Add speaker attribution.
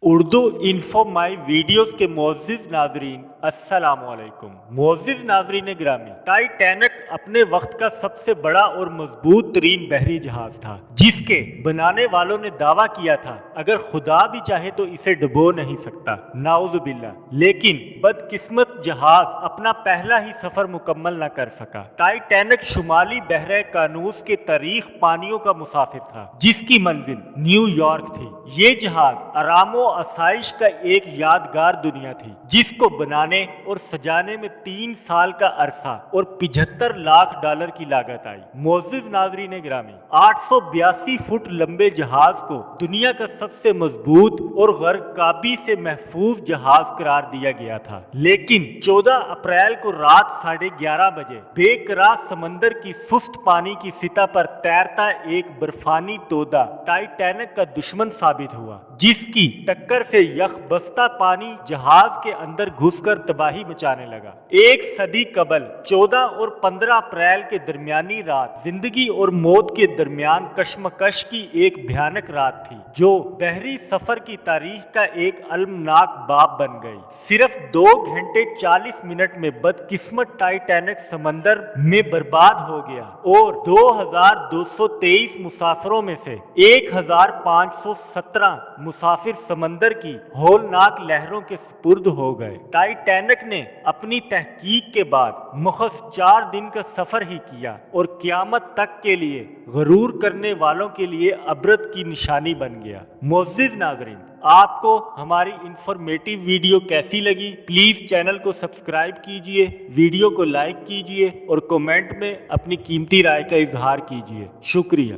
Speaker 1: Urdu info my videos کے معزز ناظرین السلام علیکم۔ معزز ناظرین گرامی، ٹائٹینک اپنے وقت کا سب سے بڑا اور مضبوط ترین بحری جہاز تھا جس کے بنانے والوں نے دعویٰ کیا تھا اگر خدا بھی چاہے تو اسے ڈبو نہیں سکتا، نعوذ باللہ۔ لیکن بدقسمت جہاز اپنا پہلا ہی سفر مکمل نہ کر سکا۔ ٹائٹینک شمالی بحر قانوس کے تاریخ پانیوں کا مسافر تھا جس کی منزل نیو یارک تھی۔ یہ جہاز آرام و آسائش کا ایک یادگار دنیا تھی جس کو بنانے اور سجانے میں 3 سال کا عرصہ اور 75 لاکھ ڈالر کی لاگت آئی۔ معزز ناظرین گرامی، 882 فٹ لمبے جہاز کو دنیا کا سب سے مضبوط اور غرقابی سے محفوظ جہاز قرار دیا گیا تھا، لیکن 14 اپریل کو رات 11:30 بجے بے قرار سمندر کی سست پانی کی سطح پر تیرتا ایک برفانی تودا ٹائٹینک کا دشمن ثابت ہوا، جس کی ٹکر سے یخ بستہ پانی جہاز کے اندر گھس کر تباہی مچانے لگا۔ ایک صدی قبل 14 اور 15 اپریل کے درمیانی رات زندگی اور موت کے درمیان کشمکش کی ایک بھیانک رات تھی جو بحری سفر کی تاریخ کا ایک المناک باب بن گئی۔ صرف 2 گھنٹے 40 منٹ میں بدقسمت ٹائٹینک سمندر میں برباد ہو گیا اور 2223 مسافروں میں سے 1517 مسافر سمندر کی ہولناک لہروں کے سپرد ہو گئے۔ ٹائٹینک نے اپنی تحقیق کے بعد محض 4 دن کا سفر ہی کیا اور قیامت تک کے لیے غرور کرنے والوں کے لیے عبرت کی نشانی بن گیا۔ معزز ناظرین، آپ کو ہماری انفارمیٹیو ویڈیو کیسی لگی؟ پلیز چینل کو سبسکرائب کیجئے، ویڈیو کو لائک کیجئے اور کمنٹ میں اپنی قیمتی رائے کا اظہار کیجئے۔ شکریہ۔